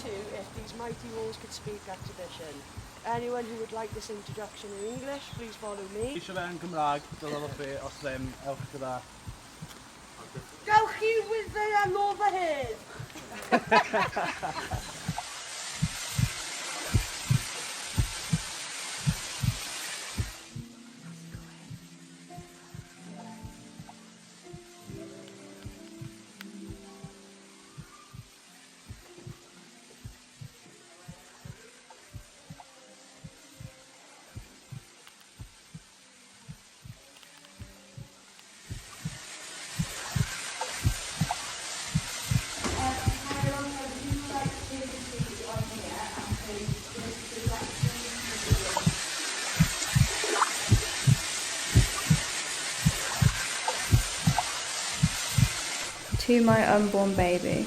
to If These Mighty Walls Could Speak exhibition. Anyone who would like this introduction in English, please follow me. Eisiau fe yn Gymraeg, dylwch chi, os ddim, ewch gyda. Gawch chi wyddau am overhead! To my unborn baby,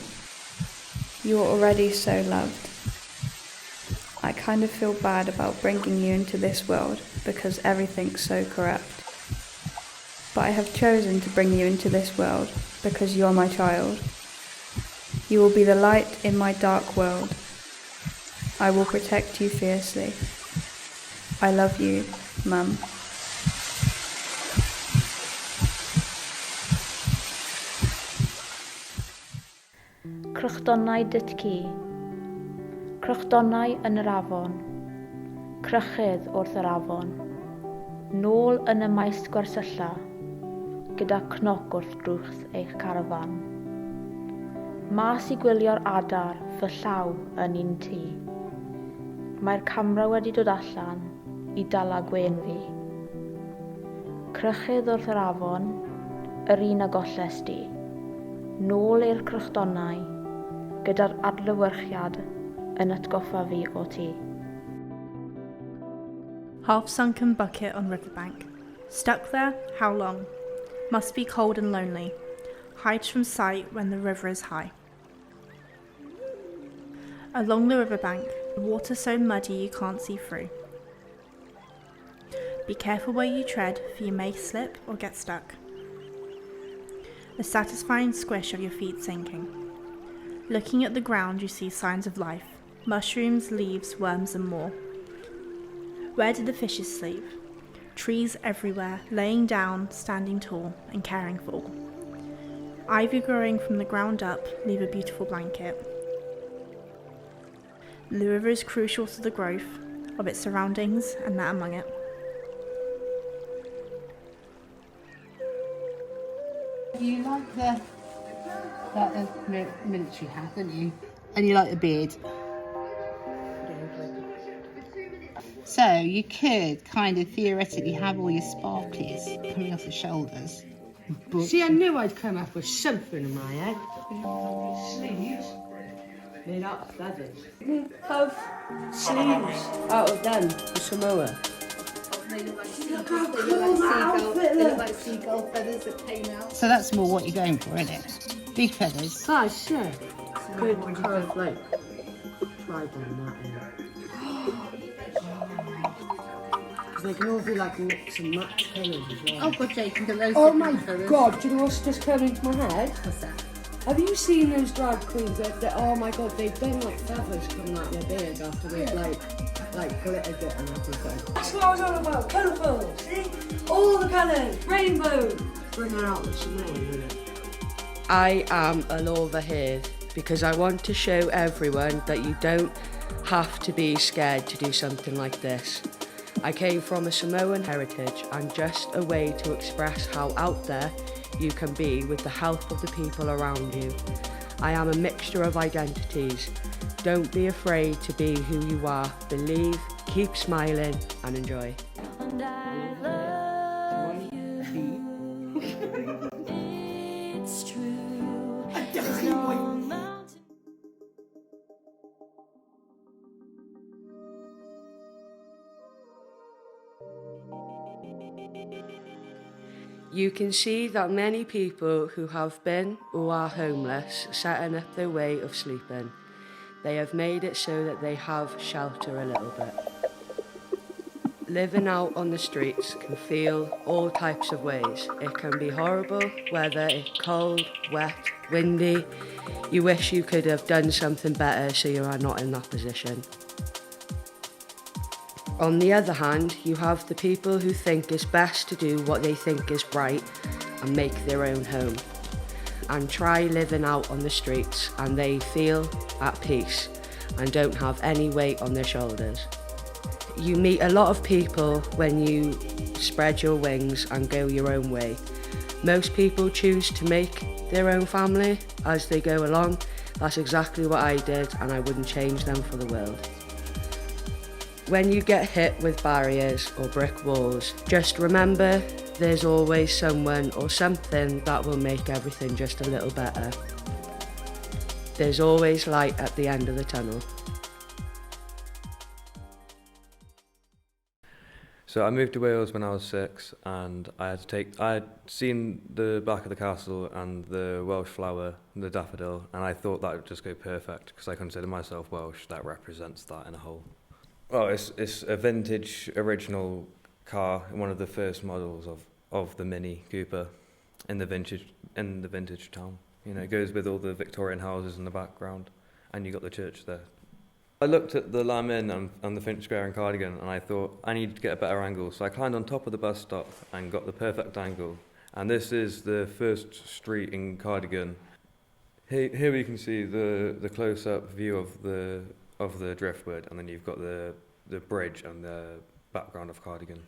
you are already so loved. I kind of feel bad about bringing you into this world because everything's so corrupt. But I have chosen to bring you into this world because you're my child. You will be the light in my dark world. I will protect you fiercely. I love you, Mum. Crychdonnau dytci, crychdonnau yn yr afon, crychydd wrth yr afon, nôl yn y maes gwersylla, gyda cnoc wrth drwch eich carafan. Mas I gwylio'r adar fy llaw yn un tŷ. Mae'r camera wedi dod allan I dala gwen fi. Crychydd wrth yr afon, yr un a golles di. Nôl i'r crychdonnau, gyda'r adlewyrchiad yn atgoffa fi o ti. Half-sunken bucket on riverbank. Stuck there? How long? Must be cold and lonely. Hides from sight when the river is high. Along the riverbank, water so muddy you can't see through. Be careful where you tread, for you may slip or get stuck. The satisfying squish of your feet sinking. Looking at the ground you see signs of life, mushrooms, leaves, worms and more. Where did the fishes sleep? Trees everywhere, laying down, standing tall and caring for all. Ivy growing from the ground up leave a beautiful blanket. The river is crucial to the growth of its surroundings and that among it. You like the military hat, don't you? And you like the beard. So you could kind of theoretically have all your sparklies coming off the shoulders. But see, I knew I'd come up with something in my head. Sleeves made out of feathers. Have sleeves out of them for Samoa. Look how cool that outfit looks. Seagull feathers that came out. So that's more what you're going for, isn't it? Big feathers. Nice, yeah. Good kind of like try down that in. Because they can all be like mix and match colours as well. Oh god, Jake, you can get those. Oh my colours. god, do you know what's just coming into my head? What's that? Have you seen those drag queens that oh my god, they've done like feathers coming out their beard after they've like glittered it and everything. That's what I was on about, colourful, see? All the colours, rainbow. Bring her out with some more, isn't it? I am an overhead because I want to show everyone that you don't have to be scared to do something like this. I came from a Samoan heritage and just a way to express how out there you can be with the help of the people around you. I am a mixture of identities. Don't be afraid to be who you are. Believe, keep smiling and enjoy. And I love you. It's true. There's no mountain. You can see that many people who have been or are homeless setting up their way of sleeping. They have made it so that they have shelter a little bit. Living out on the streets can feel all types of ways. It can be horrible, whether it's cold, wet, windy. You wish you could have done something better so you are not in that position. On the other hand, you have the people who think it's best to do what they think is right and make their own home, and try living out on the streets, and they feel at peace and don't have any weight on their shoulders. You meet a lot of people when you spread your wings and go your own way. Most people choose to make their own family as they go along. That's exactly what I did, and I wouldn't change them for the world. When you get hit with barriers or brick walls, just remember there's always someone or something that will make everything just a little better. There's always light at the end of the tunnel. So I moved to Wales when I was 6, and I had seen the back of the castle and the Welsh flower, the daffodil, and I thought that would just go perfect because I consider myself Welsh. That represents that in a whole. Well, it's a vintage original car, one of the first models of the Mini Cooper in the vintage town. You know, it goes with all the Victorian houses in the background, and you got the church there. I looked at the Lamb Inn and the Finch Square in Cardigan, and I thought I need to get a better angle. So I climbed on top of the bus stop and got the perfect angle. And this is the first street in Cardigan. Here we can see the close-up view of the driftwood, and then you've got the bridge and the background of Cardigan.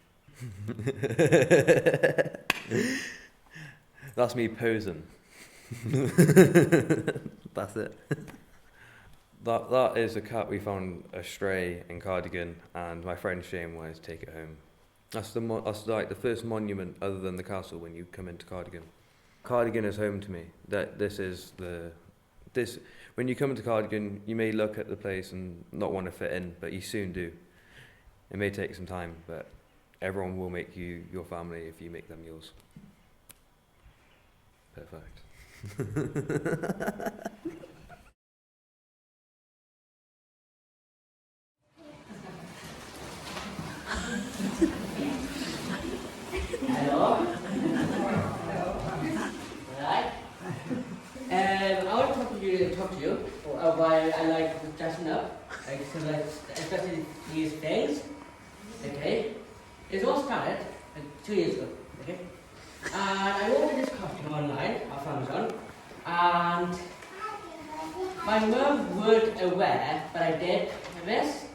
That's me posing. That's it. That is a cat we found astray in Cardigan, and my friend Shane wanted to take it home. That's like the first monument other than the castle when you come into Cardigan. Cardigan is home to me. When you come into Cardigan, you may look at the place and not want to fit in, but you soon do. It may take some time, but everyone will make you your family if you make them yours. Perfect. Hello. Right. I want to talk to you why I like dressing up, especially these days. Okay. It all started 2 years ago. Okay. And I ordered this costume online off Amazon, and my mum weren't aware, but I did this.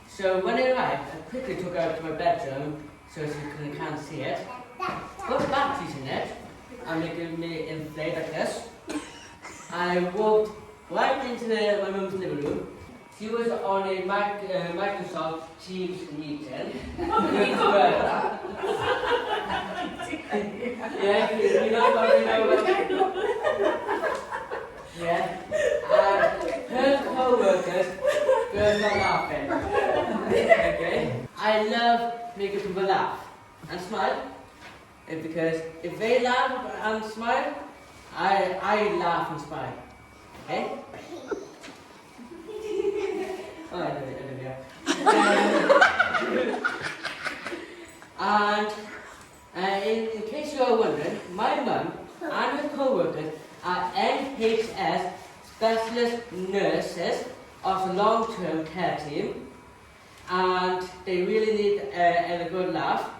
So when it arrived, I quickly took it out to my bedroom so she can't see it. Put batteries in it and making me inflate like this. I walked right into my mum's living room. She was on a Microsoft Teams meeting. Yeah, you know what I know. Yeah. Her co-workers were not laughing. Okay. I love making people laugh and smile, because if they laugh and smile, I laugh and smile. Okay? Oh, I know. And in case you are wondering, my mum and her co-workers are NHS specialist nurses of a long-term care team, and they really need a good laugh.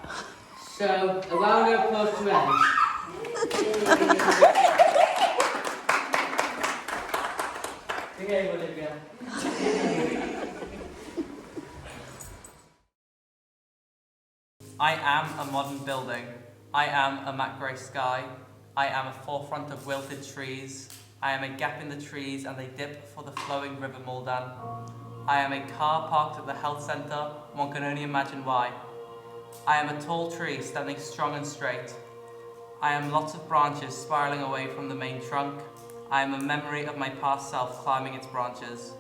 So a round of applause to them. Okay, Olivia. I am a modern building. I am a matte grey sky. I am a forefront of wilted trees. I am a gap in the trees and they dip for the flowing river Maldan. I am a car parked at the health centre. One can only imagine why. I am a tall tree standing strong and straight. I am lots of branches spiralling away from the main trunk. I am a memory of my past self climbing its branches.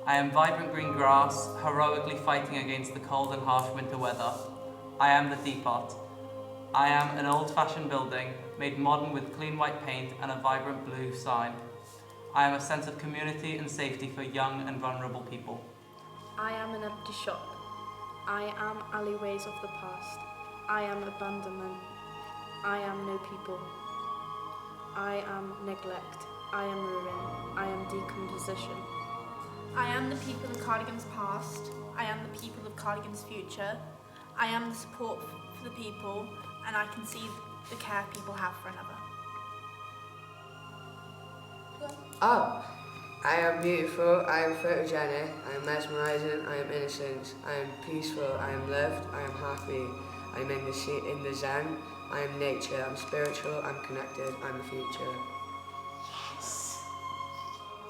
I am vibrant green grass, heroically fighting against the cold and harsh winter weather. I am the depot. I am an old-fashioned building, made modern with clean white paint and a vibrant blue sign. I am a sense of community and safety for young and vulnerable people. I am an empty shop. I am alleyways of the past. I am abandonment. I am no people. I am neglect. I am ruin. decomposition. I am the people of Cardigan's past. I am the people of Cardigan's future. I am the support for the people, and I can see the care people have for another. Oh, I am beautiful, I am photogenic, I am mesmerising, I am innocent, I am peaceful, I am loved, I am happy, I am in the zen, I am nature, I'm spiritual, I'm connected, I'm the future.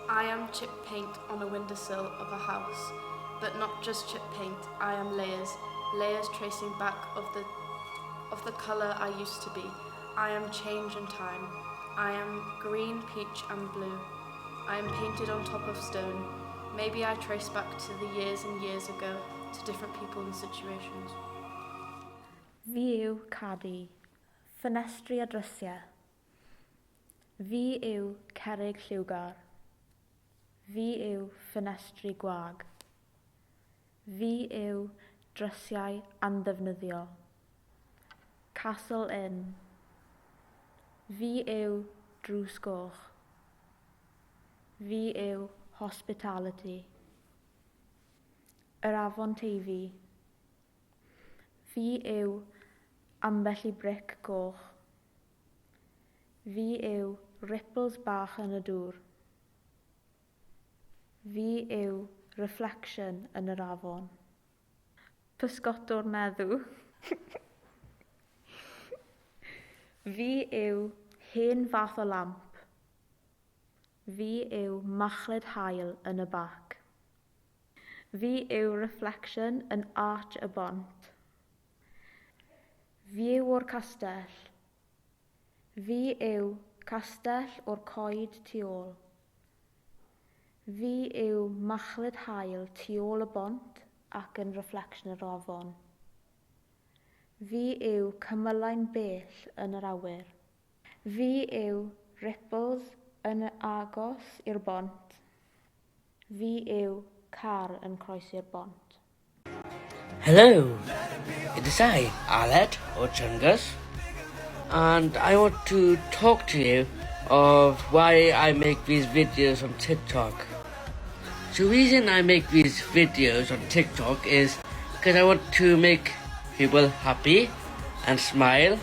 I am chip paint on a windowsill of a house, but not just chip paint. I am layers tracing back of the colour I used to be. I am change in time. I am green, peach and blue. I am painted on top of stone. Maybe I trace back to the years and years ago, to different people and situations. Fi yw cadu, ffenestri a drysiau. Fi yw cerrig lliwgar. Fi yw ffenestri gwag. Fi yw drysiau anddefnyddio. Castle Inn. Fi yw drws goch. Fi yw hospitality. Yr afon Teifi. Fi yw ambell i bric goch. Fi yw ripples bach yn y dŵr. Fi yw reflection yn yr afon. Pysgotwr meddw. Fi yw hen fath o lamp. Fi yw machlud haul yn y bac. Fi yw reflection yn arch y bont. Fi yw o'r castell. Fi yw castell o'r coed tu ôl. Fi yw machlud haul tu ôl y bont ac yn reflection yr afon. Fi yw cymylaen bell yn yr awyr. Fi yw ripples yn agos i'r bont. Fi yw car yn croesi'r bont. Hello, it is I, Aled or Chungus, and I want to talk to you of why I make these videos on TikTok. So the reason I make these videos on TikTok is because I want to make people happy and smile,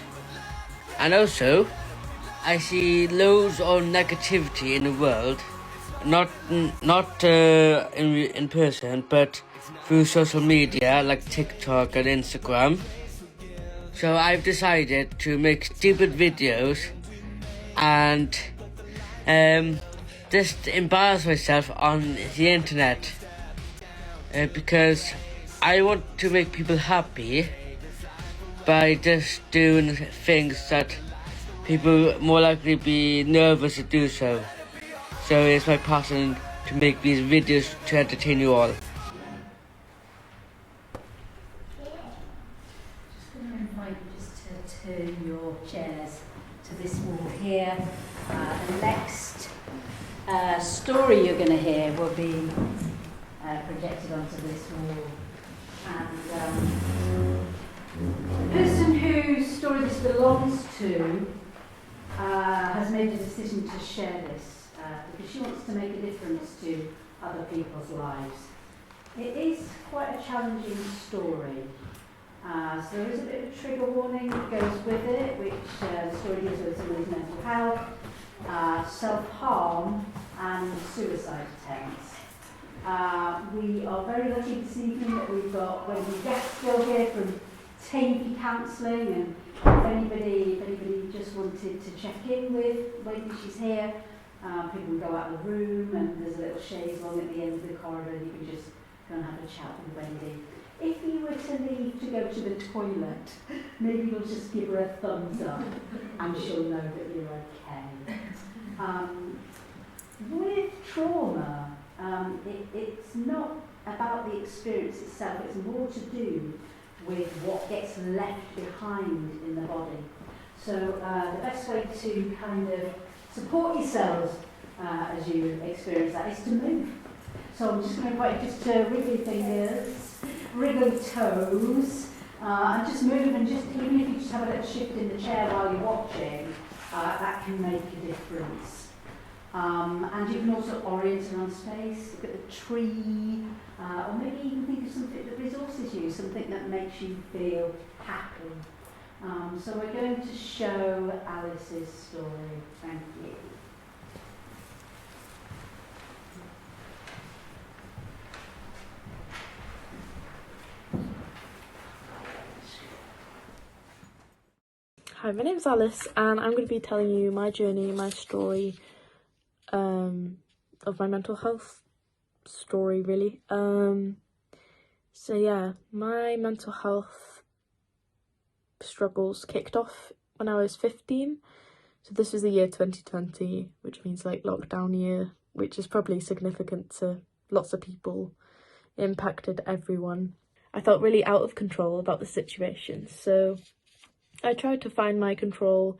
and also I see loads of negativity in the world, not in person, but through social media like TikTok and Instagram. So I've decided to make stupid videos and just embarrass myself on the internet because I want to make people happy by just doing things that people more likely be nervous to do so. So it's my passion to make these videos to entertain you all. Just going to invite you just to turn your chairs to this wall here. The next story you're going to hear will be projected onto this wall. And the person whose story this belongs to has made a decision to share this because she wants to make a difference to other people's lives. It is quite a challenging story. So there is a bit of a trigger warning that goes with it, which the story deals with somebody's mental health, self-harm and suicide attempts. We are very lucky this evening that we've got Wendy Gaskell here from Teifi Counselling, and if anybody just wanted to check in with Wendy, she's here. People can go out of the room, and there's a little chaise along at the end of the corridor, and you can just go and have a chat with Wendy. If you were to leave to go to the toilet, maybe you'll just give her a thumbs up, and she'll know that you're okay. With trauma, it's not about the experience itself, it's more to do with what gets left behind in the body. So the best way to kind of support yourselves as you experience that is to move. So I'm just going to invite you just to wriggle your fingers, wriggle your toes, and just move, and just even if you just have a little shift in the chair while you're watching, that can make a difference. And you can also orient around space, look at the tree, or maybe even think of something that resources you, something that makes you feel happy. So we're going to show Alice's story. Thank you. Hi, my name's Alice and I'm going to be telling you my journey, my story of my mental health story really. So yeah, my mental health struggles kicked off when I was 15. So this was the year 2020, which means like lockdown year, which is probably significant to lots of people. It impacted everyone. I felt really out of control about the situation, so I tried to find my control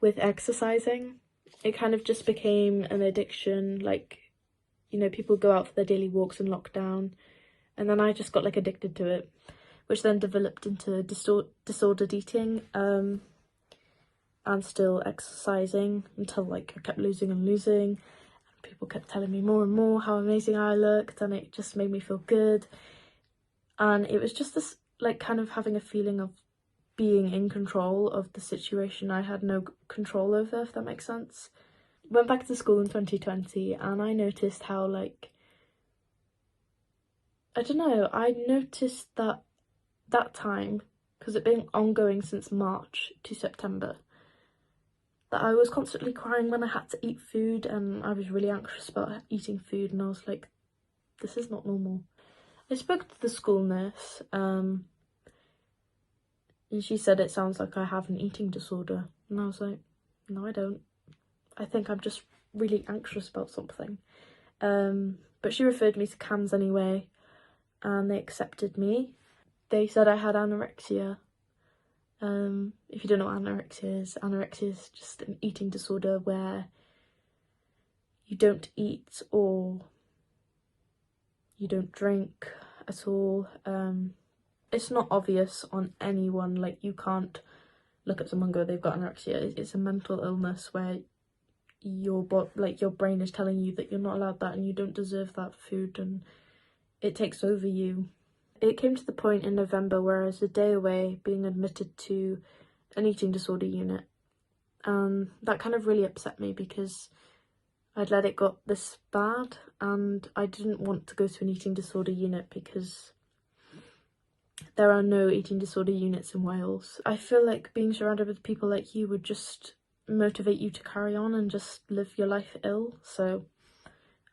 with exercising. It kind of just became an addiction, like, you know, people go out for their daily walks in lockdown, and then I just got like addicted to it, which then developed into disordered eating, and still exercising until like I kept losing and losing. People kept telling me more and more how amazing I looked, and it just made me feel good. And it was just this like kind of having a feeling of being in control of the situation I had no control over, if that makes sense. Went back to school in 2020 and I noticed how like, I don't know, I noticed that time, because it been ongoing since March to September, that I was constantly crying when I had to eat food, and I was really anxious about eating food, and I was like, this is not normal. I spoke to the school nurse, and she said it sounds like I have an eating disorder, and I was like, no, I don't. I think I'm just really anxious about something. But she referred me to CAMS anyway, and they accepted me. They said I had anorexia. If you don't know what anorexia is just an eating disorder where you don't eat or you don't drink at all. It's not obvious on anyone, like you can't look at someone and go, they've got anorexia. It's a mental illness where your brain is telling you that you're not allowed that and you don't deserve that food, and it takes over you. It came to the point in November where I was a day away being admitted to an eating disorder unit, and that kind of really upset me because I'd let it got this bad, and I didn't want to go to an eating disorder unit because there are no eating disorder units in Wales. I feel like being surrounded with people like you would just motivate you to carry on and just live your life ill. So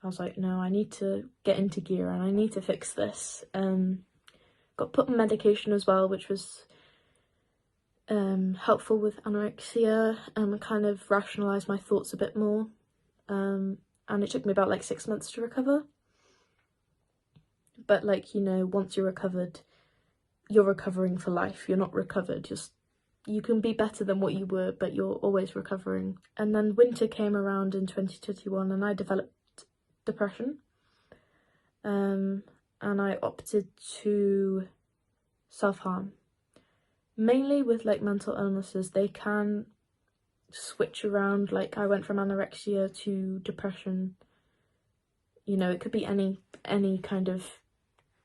I was like, no, I need to get into gear and I need to fix this. Got put on medication as well, which was helpful with anorexia, and kind of rationalised my thoughts a bit more. And it took me about like 6 months to recover. But like, you know, once you're recovered, you're recovering for life. You're not recovered, you can be better than what you were, but you're always recovering. And then winter came around in 2021 and I developed depression. And I opted to self-harm. Mainly with like mental illnesses, they can switch around. Like I went from anorexia to depression. You know, it could be any kind of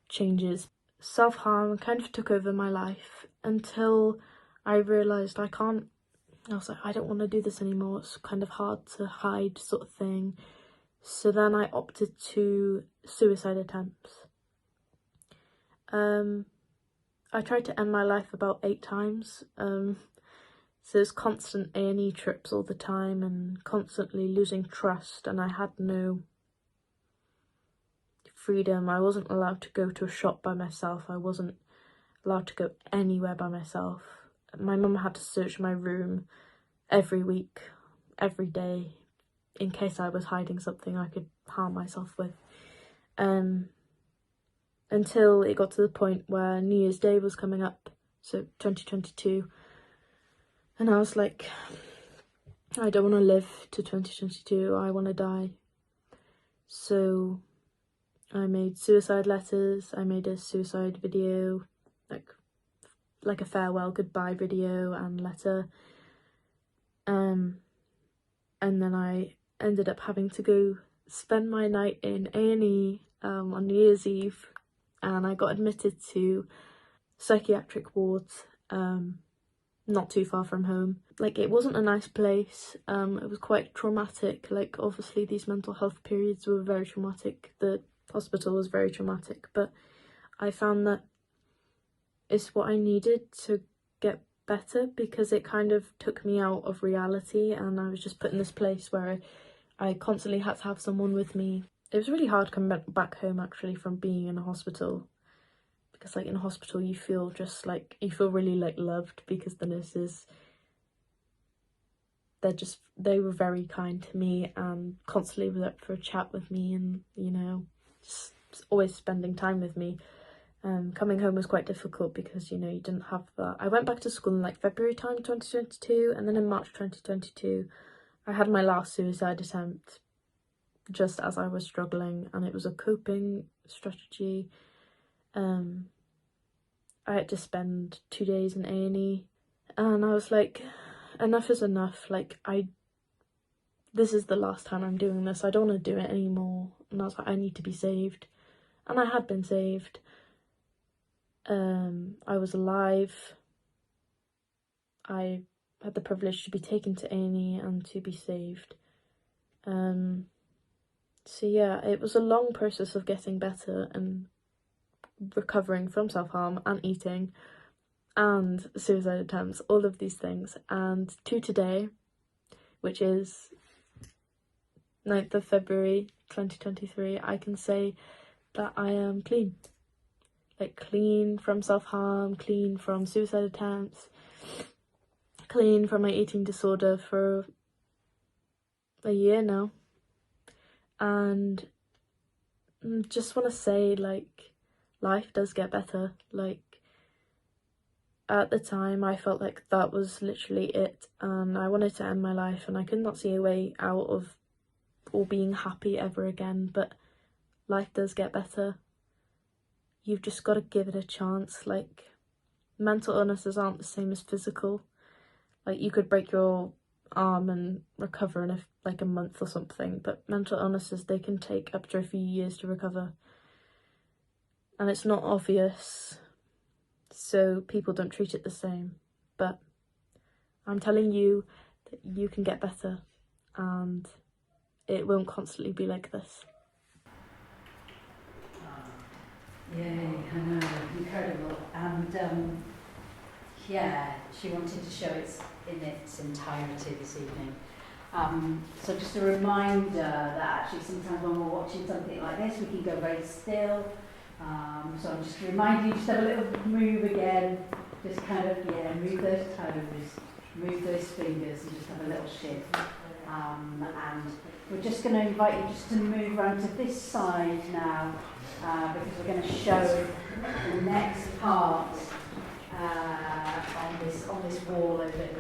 changes. Self-harm kind of took over my life until I realised I was like, I don't want to do this anymore. It's kind of hard to hide sort of thing. So then I opted to suicide attempts. I tried to end my life about 8 times. So there's constant A&E trips all the time and constantly losing trust, and I had no freedom. I wasn't allowed to go to a shop by myself. I wasn't allowed to go anywhere by myself. My mum had to search my room every week, every day, in case I was hiding something I could harm myself with. Until it got to the point where New Year's Day was coming up, so 2022, and I was like, I don't want to live to 2022, I want to die. So I made suicide letters, I made a suicide video, like a farewell goodbye video and letter, and then I ended up having to go spend my night in A&E on New Year's Eve, and I got admitted to psychiatric wards not too far from home. Like, it wasn't a nice place. It was quite traumatic. Like, obviously these mental health periods were very traumatic. The hospital was very traumatic, but I found that it's what I needed to get better, because it kind of took me out of reality, and I was just put in this place where I constantly had to have someone with me. It was really hard coming back home, actually, from being in a hospital, because like in a hospital you feel just like, you feel really like loved, because the nurses, they were very kind to me and constantly was up for a chat with me, and you know, just always spending time with me. Coming home was quite difficult because, you know, you didn't have that. I went back to school in like February time 2022, and then in March 2022 I had my last suicide attempt just as I was struggling, and it was a coping strategy. I had to spend 2 days in A&E, and I was like, enough is enough. Like, this is the last time I'm doing this. I don't want to do it anymore. And I was like, I need to be saved. And I had been saved. I was alive. I had the privilege to be taken to A&E and to be saved. So yeah, it was a long process of getting better and recovering from self-harm and eating and suicide attempts, all of these things. And to today, which is 9th of February 2023, I can say that I am clean. Like, clean from self-harm, clean from suicide attempts, clean from my eating disorder for a year now. And just want to say, like, life does get better. Like, at the time I felt like that was literally it, and I wanted to end my life, and I could not see a way out of or being happy ever again. But life does get better. You've just got to give it a chance. Like, mental illnesses aren't the same as physical. Like, you could break your arm and recover in a month or something, but mental illnesses, they can take up to a few years to recover, and it's not obvious, so people don't treat it the same. But I'm telling you that you can get better, and it won't constantly be like this. Yay, I know, incredible. And yeah, she wanted to show it in its entirety this evening. So just a reminder that actually sometimes when we're watching something like this, we can go very still. So I'm just reminding you, just have a little move again, just kind of, yeah, move those toes, move those fingers, and just have a little shift. And we're just going to invite you just to move around to this side now, because we're going to show the next part on this wall over here.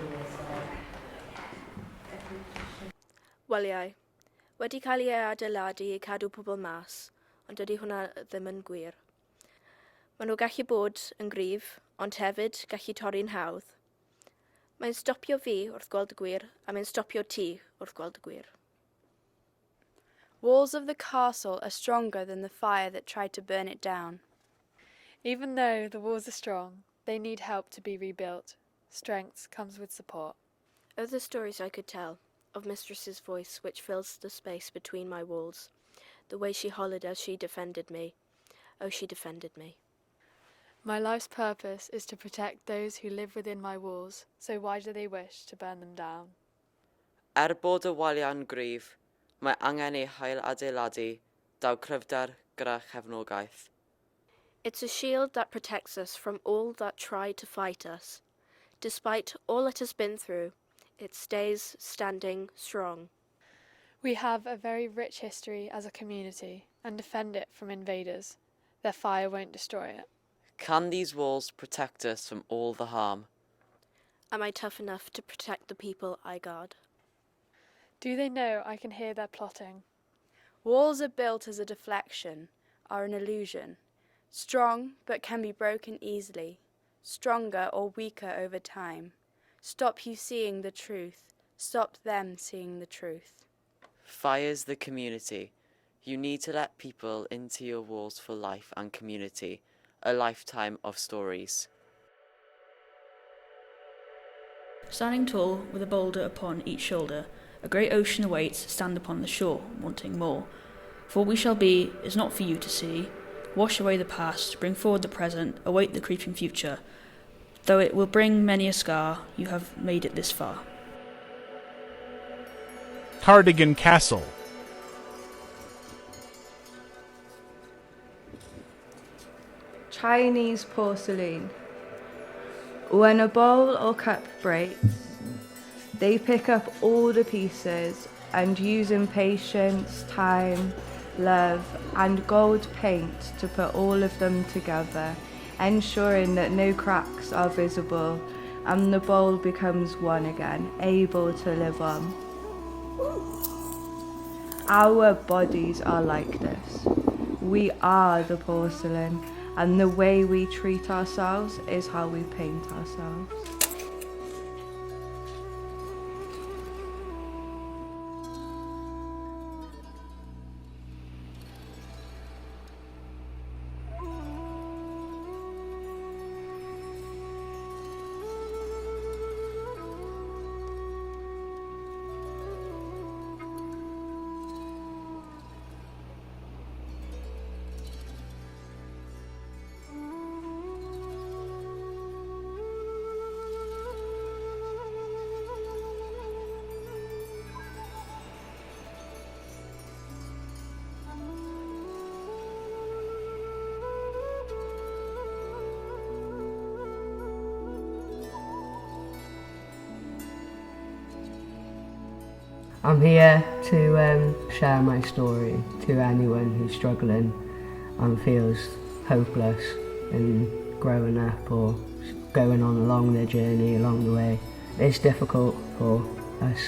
Waliau. Wedi cael ei adeiladu i cadw pobl mas, ond dydy hwnna ddim yn gwir. Maen nhw gallu bod yn gryf, ond hefyd gallu torri'n hawdd. Mae'n stopio fi wrth gweld y gwir, a mae'n stopio ti wrth gweld y gwir. Walls of the castle are stronger than the fire that tried to burn it down. Even though the walls are strong, they need help to be rebuilt. Strength comes with support. Oh, the stories I could tell, of Mistress's voice which fills the space between my walls, the way she hollered as she defended me. Oh, she defended me. My life's purpose is to protect those who live within my walls, so why do they wish to burn them down? Bod y waliau'n gryf, mae angen ei hail adeiladu, daw cryfder gyda chefnogaeth. It's a shield that protects us from all that try to fight us. Despite all it has been through, it stays standing strong. We have a very rich history as a community and defend it from invaders. Their fire won't destroy it. Can these walls protect us from all the harm? Am I tough enough to protect the people I guard? Do they know I can hear their plotting? Walls are built as a deflection, are an illusion. Strong, but can be broken easily. Stronger or weaker over time. Stop you seeing the truth. Stop them seeing the truth. Fire's the community. You need to let people into your walls for life and community. A lifetime of stories. Standing tall, with a boulder upon each shoulder, a great ocean awaits, stand upon the shore, wanting more. For what we shall be is not for you to see. Wash away the past, bring forward the present, await the creeping future. Though it will bring many a scar, you have made it this far. Cardigan Castle. Chinese porcelain. When a bowl or cup breaks, they pick up all the pieces and using patience, time, love and gold paint to put all of them together, ensuring that no cracks are visible and the bowl becomes one again, able to live on. Our bodies are like this. We are the porcelain, and the way we treat ourselves is how we paint ourselves. I'm here to share my story to anyone who's struggling and feels hopeless in growing up or going on along their journey along the way. It's difficult for us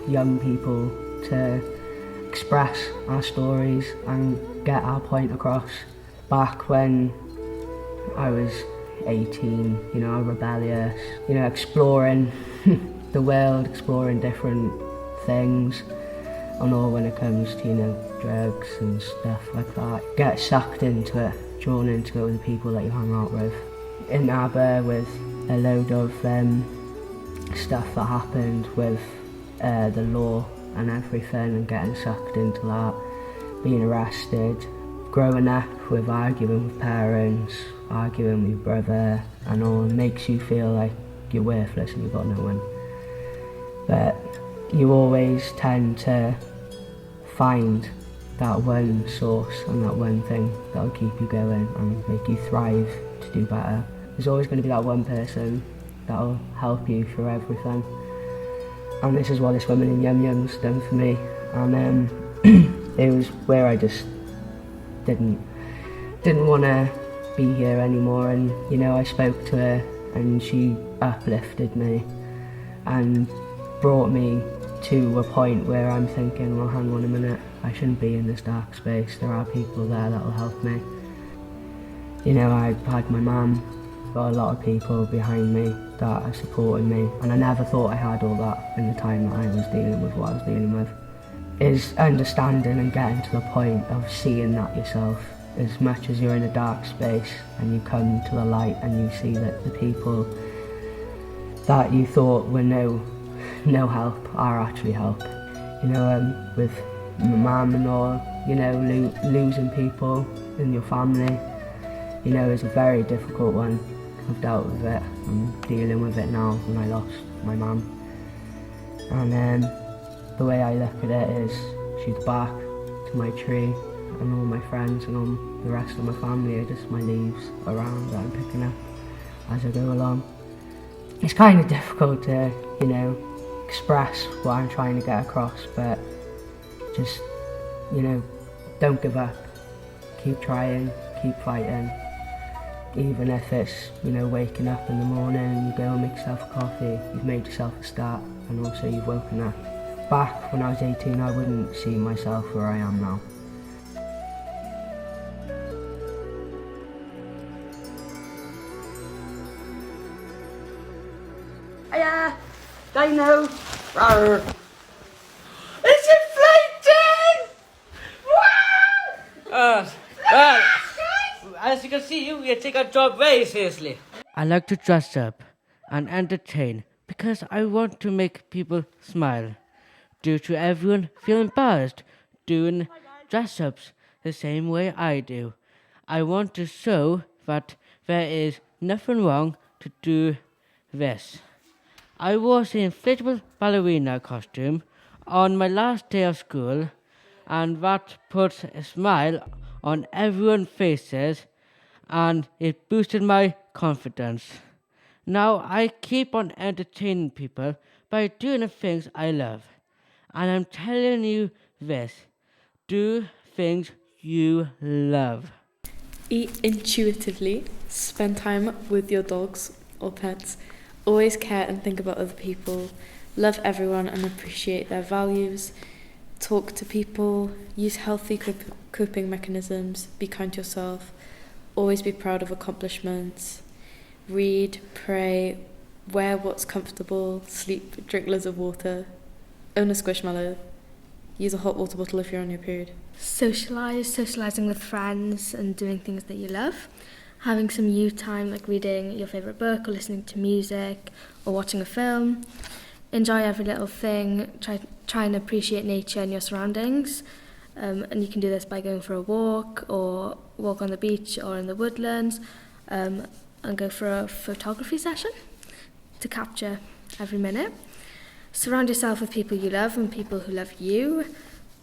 young people to express our stories and get our point across. Back when I was 18, rebellious, exploring the world, exploring different things and all when it comes to, drugs and stuff like that. Get sucked into it, drawn into it with the people that you hang out with. In Aber with a load of stuff that happened with the law and everything and getting sucked into that, being arrested, growing up with arguing with parents, arguing with your brother and all, makes you feel like you're worthless and you've got no one. But you always tend to find that one source and that one thing that'll keep you going and make you thrive to do better. There's always going to be that one person that'll help you through everything. And this is what this woman in Yum Yum's done for me. And it was where I just didn't want to be here anymore. And I spoke to her and she uplifted me and brought me to a point where I'm thinking, well, hang on a minute, I shouldn't be in this dark space. There are people there that will help me. I've had my mum, got a lot of people behind me that are supporting me, and I never thought I had all that in the time that I was dealing with what I was dealing with. Is understanding and getting to the point of seeing that yourself. As much as you're in a dark space and you come to the light and you see that the people that you thought were no help are actually help. With my mum and all, losing people in your family, is a very difficult one. I've dealt with it. I'm dealing with it now when I lost my mum. And the way I look at it is she's back to my tree and all my friends and all the rest of my family are just my leaves around that I'm picking up as I go along. It's kind of difficult to, express what I'm trying to get across, but just, don't give up. Keep trying, keep fighting. Even if it's, waking up in the morning and you go and make yourself a coffee, you've made yourself a start and also you've woken up. Back when I was 18, I wouldn't see myself where I am now. Hiya! Dino! Rawr! It's inflated! Well, as you can see, we take our job very seriously. I like to dress up and entertain because I want to make people smile. Due to everyone feel embarrassed doing dress-ups the same way I do. I want to show that there is nothing wrong to do this. I wore the inflatable ballerina costume on my last day of school, and that put a smile on everyone's faces, and it boosted my confidence. Now I keep on entertaining people by doing the things I love. And I'm telling you this, do things you love. Eat intuitively, spend time with your dogs or pets, always care and think about other people, love everyone and appreciate their values, talk to people, use healthy coping mechanisms, be kind to yourself, always be proud of accomplishments, read, pray, wear what's comfortable, sleep, drink loads of water, own a squishmallow, use a hot water bottle if you're on your period. Socialising with friends and doing things that you love. Having some you time, like reading your favourite book or listening to music or watching a film. Enjoy every little thing. Try and appreciate nature and your surroundings. And you can do this by going for a walk or walk on the beach or in the woodlands, and go for a photography session to capture every minute. Surround yourself with people you love and people who love you.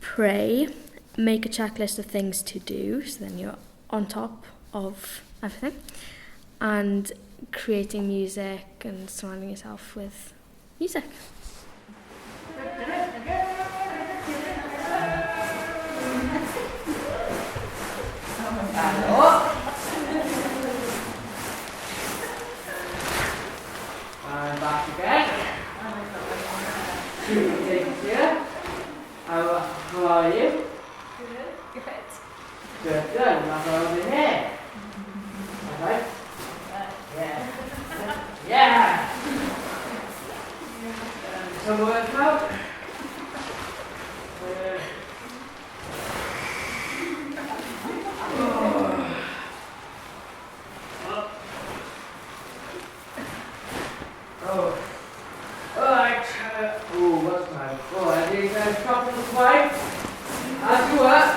Pray. Make a checklist of things to do, so then you're on top of everything. And creating music and surrounding yourself with music. And back again. Two things here. How are you? Good. Now over here. Alright. Yeah. Some workout. Alright. What's my boy? I need to stop the fight. As you were.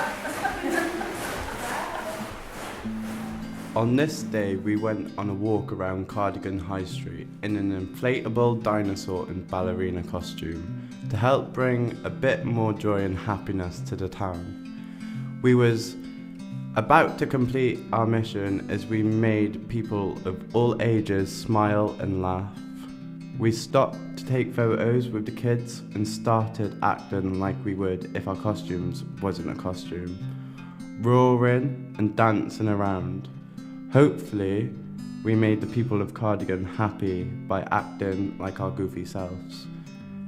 On this day, we went on a walk around Cardigan High Street in an inflatable dinosaur and ballerina costume to help bring a bit more joy and happiness to the town. We was about to complete our mission as we made people of all ages smile and laugh. We stopped to take photos with the kids and started acting like we would if our costumes wasn't a costume, roaring and dancing around. Hopefully, we made the people of Cardigan happy by acting like our goofy selves.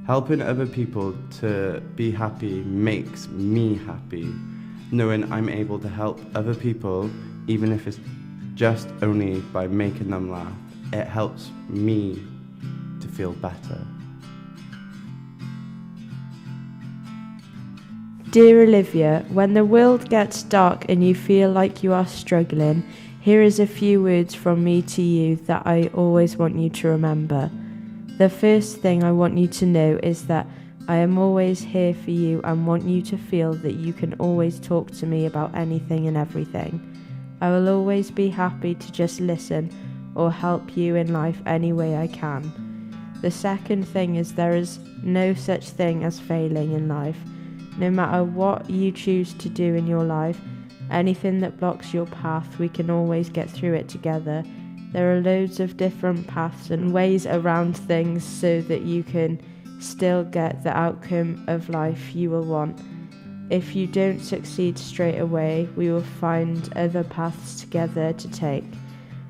Helping other people to be happy makes me happy, knowing I'm able to help other people, even if it's just only by making them laugh. It helps me to feel better. Dear Olivia, when the world gets dark and you feel like you are struggling, here is a few words from me to you that I always want you to remember. The first thing I want you to know is that I am always here for you and want you to feel that you can always talk to me about anything and everything. I will always be happy to just listen or help you in life any way I can. The second thing is there is no such thing as failing in life. No matter what you choose to do in your life, anything that blocks your path, we can always get through it together. There are loads of different paths and ways around things so that you can still get the outcome of life you will want. If you don't succeed straight away, we will find other paths together to take.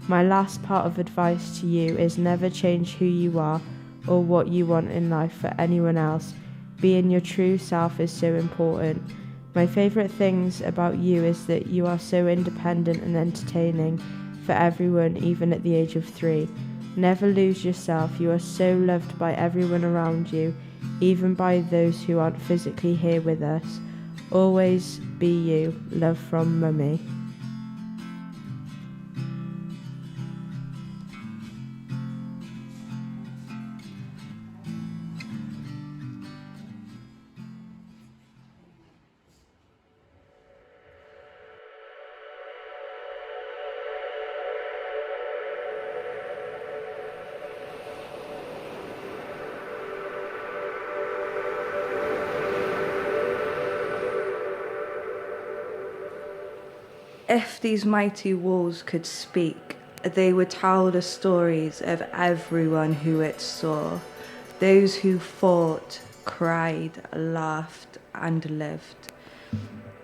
My last part of advice to you is never change who you are or what you want in life for anyone else. Being your true self is so important. My favourite things about you is that you are so independent and entertaining for everyone, even at the age of 3. Never lose yourself. You are so loved by everyone around you, even by those who aren't physically here with us. Always be you. Love from Mummy. If these mighty walls could speak, they would tell the stories of everyone who it saw, those who fought, cried, laughed, and lived.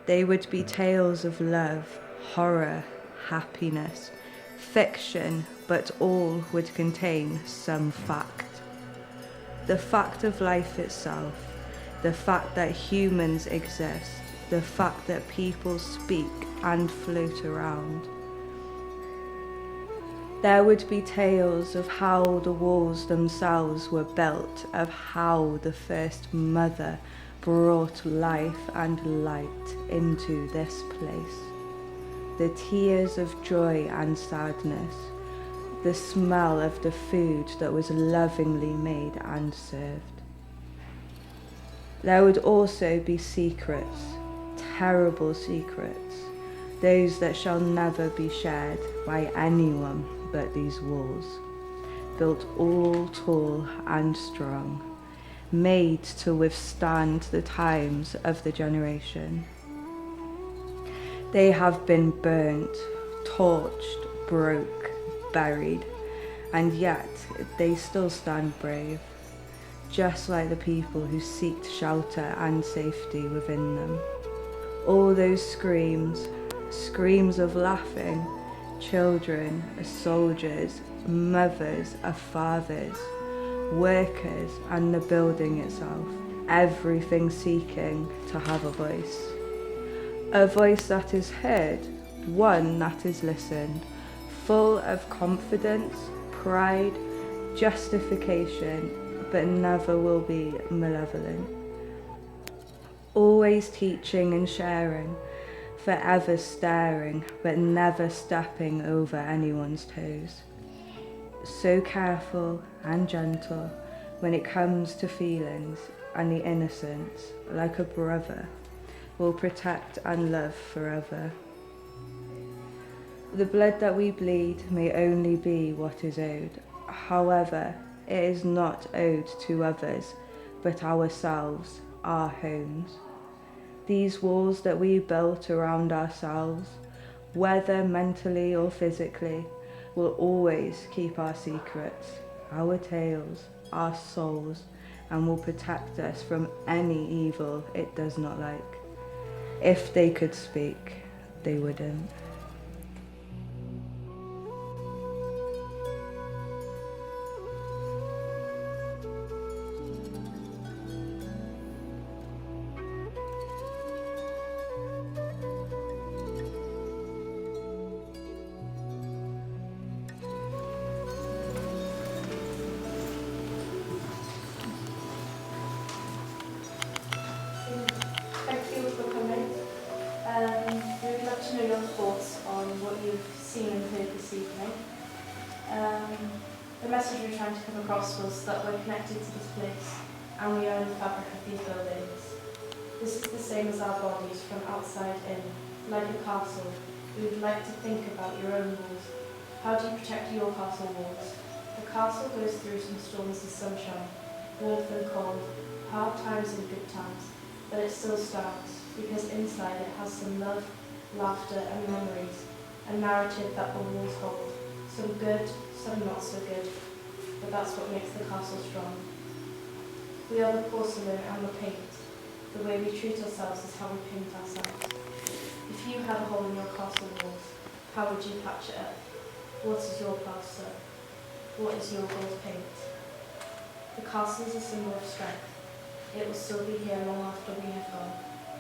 They would be tales of love, horror, happiness, fiction, but all would contain some fact. The fact of life itself, the fact that humans exist, the fact that people speak and float around. There would be tales of how the walls themselves were built, of how the first mother brought life and light into this place. The tears of joy and sadness, the smell of the food that was lovingly made and served. There would also be secrets, terrible secrets, those that shall never be shared by anyone but these walls, built all tall and strong, made to withstand the times of the generation. They have been burnt, torched, broke, buried, and yet they still stand brave, just like the people who seeked shelter and safety within them. All those screams, screams of laughing, children, soldiers, mothers, fathers, workers, and the building itself, everything seeking to have a voice that is heard, one that is listened, full of confidence, pride, justification, but never will be malevolent. Always teaching and sharing, forever staring, but never stepping over anyone's toes. So careful and gentle when it comes to feelings and the innocence, like a brother, will protect and love forever. The blood that we bleed may only be what is owed. However, it is not owed to others, but ourselves, our homes. These walls that we built around ourselves, whether mentally or physically, will always keep our secrets, our tales, our souls, and will protect us from any evil it does not like. If they could speak, they wouldn't. Thank you for coming. We would love to know your thoughts on what you've seen and heard this evening. The message we were trying to come across was that we're connected to this place and we are in the fabric of these buildings. This is the same as our bodies from outside in, like a castle. We would like to think about your own walls. How do you protect your castle walls? The castle goes through some storms and sunshine, warmth and cold, hard times and good times, but it still stands because inside it has some love, laughter and memories, a narrative that the walls hold, some good, some not so good, but that's what makes the castle strong. We are the porcelain and the paint. The way we treat ourselves is how we paint ourselves. If you had a hole in your castle walls, how would you patch it up? What is your plaster? What is your gold paint? The castle is a symbol of strength. It will still be here long after we have gone,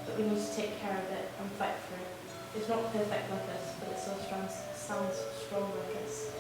but we need to take care of it and fight for it. It's not perfect like us, but it still stands strong like us.